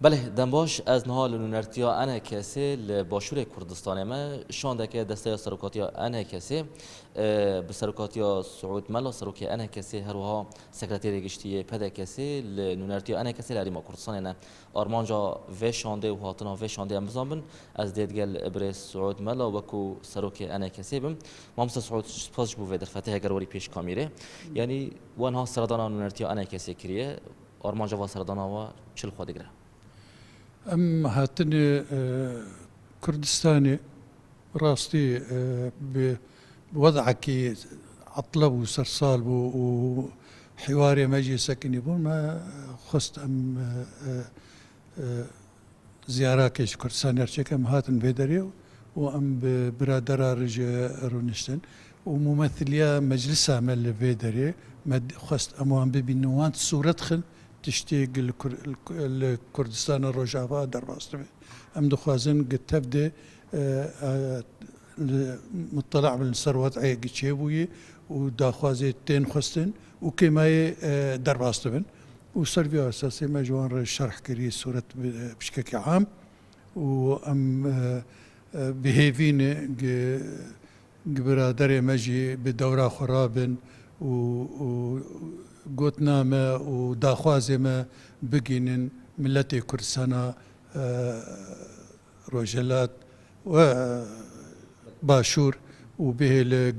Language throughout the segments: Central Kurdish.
بله دنباش از نهال نونرتیا انه کسی لباشور کردستان ما شانده که دسته سرکاتیا انه کسی به سرکاتیا سعود ملا سرکی انه کسی هروها سکرتری گشتی پده کسی لنونرتیا انه کسی لریما کردستان نه آرمانجا و شانده و هاتنا و شانده امزان بن از دیدگل ابرس سعود ملا وکو سرکی انه کسی بم مامس سعود سپاس بو در فتح گروری پیش کامیره یعنی وانها سردانا نونرتیا انه کسی کریه آرمانجا و سردانا و چل خودگره ام هاتني كردستاني راستي بوضعك عطلب وسرسال وحواري مجي سكني بون ما خست ام زياراكيش كردستاني ارشيك ام هاتن بيدري وام برادرا رجا رونشتن وممثليا مجلسها مال بيدري خست اموان ببينوان صورة خل تشتيق الكردستان الرجافة درباست أم دخوازن قد تبدأ مطلع من الثروات عي قتشيبوي وداخوازي تين خستن وكما درباست بن وصرفي أساسي ما جوان الشرح كري صورة بشكل عام وأم بهيفين برادري مجي بدورة خرابن و قوتنا ما وداخوازي ما بقينن ملتي كردستانا روجلات وباشور وبه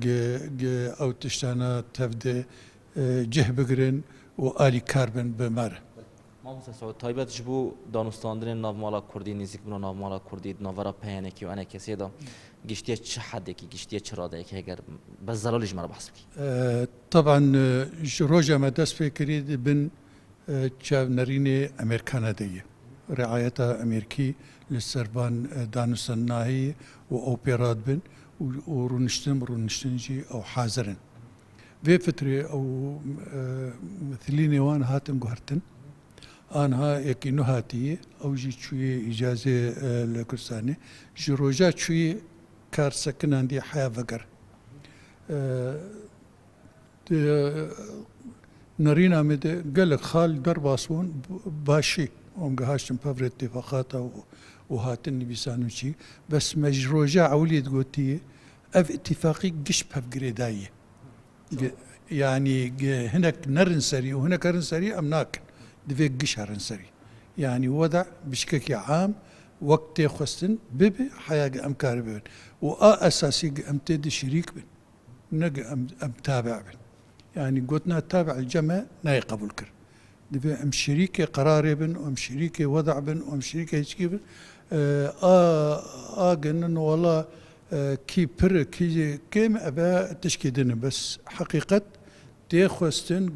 او تشتانا تفدي جه بقرن وآلي كاربن بمره ما مثل سعود طيبت جبو دانستاندرین ناومالا کردی نزدیک بنا ناومالا کردی ناورا پیانه کی و انا کسی دا گشتیه چه حده کی گشتیه چرا ده کی اگر بس زلالش مرا بحث کی طبعا روجا ما دست فكري بن تشاف نريني امريكانا دي رعايتها امريكي للسربان دانستان ناهي واوبيرات بن ورونشتنجي او حاضرن في فترة او مثليني وان هاتن قهرتن آنها یکی نهاتی اوجی چوی اجازه لکرسانی جروجا چوی کار سکنان دی حیا وگر نرينا مده قال خال درباسون باشي ومقهاشتم بفر اتفاقات وهاتني بيسانوشي بس مجروجا عوليد قوتي اف اتفاقي قش بفقريداي يعني هناك نرنسري وهناك نرنسري امناك دفيق قشهر سري يعني وضع بشكل عام وقت خستن ببي حياة أمكار بين وأساسي أمتد شريك بين نج أم تابع بين يعني قلنا تابع الجمع لا يقبل كر دفيق أم شريك قرار بين وأم شريك وضع بين وأم شريك هيك بين قلنا والله كي بر كي كم أبا تشكيدنا بس حقيقة تخستن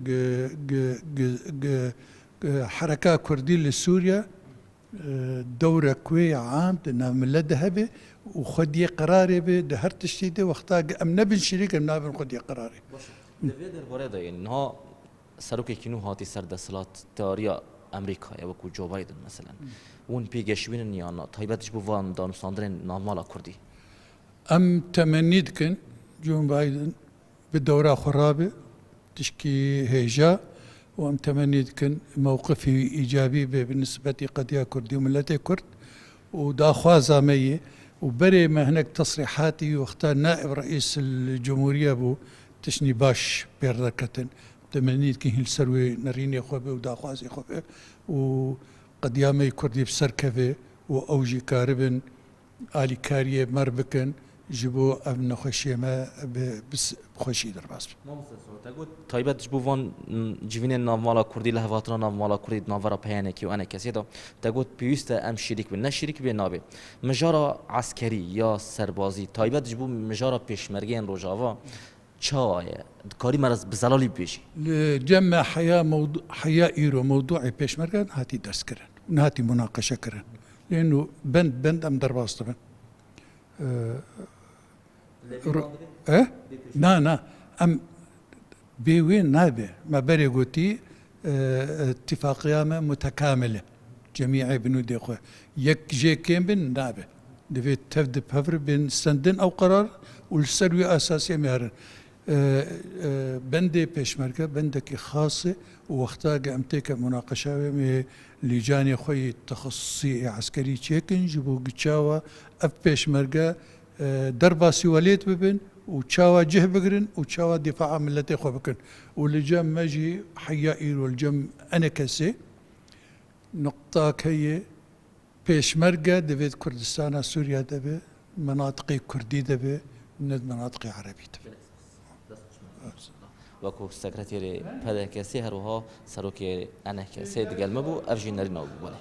حركة كردية لسوريا دورة كوي عام من ذهبه وخدي قراري بدهر تشتيده واختار أم نبن شريك أم نبن خدي قراري. لفيدر بريدا يعني إنها سروكي كينو هاتي سرد صلاة تاريا أمريكا يا وكو جو بايدن مثلا ون بيجشوين النيانا طيبتش بوان دانستاندرين نامالا كردي. أم تمنيت كن جو بايدن بالدورة خرابة تشكي هيجا وأم تمنيت كان موقفي إيجابي بالنسبة قضية كردي وملتي كرد ودا خوازا مي وبري ما هناك تصريحاتي واختار نائب رئيس الجمهورية بو تشني باش بيركتن تمنيت كان السروي نريني خوبي ودا خوازي خوبي وقضية مي كردي بسركفي وأوجي كاربن آلي كارية مربكن جبو ابن خوشی ما بس خوشی در باز. ما مستسوت اقول طيبت جبو وان جوینه نامالا کردی لهواتنا نامالا کردی ناورا پیانه کی و انا کسی دا تقول بیست ام شریک بن نه شریک بن نابه مجارا عسکری یا سربازی طيبت جبو مجارا پیشمرگین روجاوا چاوه کاری مرز بزلالی بیشی. جمع حياة إيرو موضوع پیشمرگان هاتي درس كرن ونهاتي مناقشة كرن لأنه بند أم درباز طبعا. نا ام بيوين نابه ما بري قوتي اتفاقية متكاملة جميع بنود اخوة يك جي كيم بن نابه دفيت تفد بفر بين سندن او قرار والسروي اساسي مهرن بندي بيشمركة بندك خاصة ووقتها قامتك مناقشة مي لجان خوي تخصصي عسكري تشيكن جبو قتشاوا اف بيشمركة دربا سواليت ببن وتشاوا جه بقرن وتشاوا دفاع ملتي خو بكن واللجام ماجي حيائير والجم انا كسي نقطة هي بيشمركة دبيت كردستان سوريا دبي مناطق كردي دبي من المناطق عربية دبي وەکو سەکرەتێری پەدەکەسی هەروها سەرۆکی ئەنە کەسێ دەگەلمە بوو ئەڤژی نەرینەوە بوو بڵێ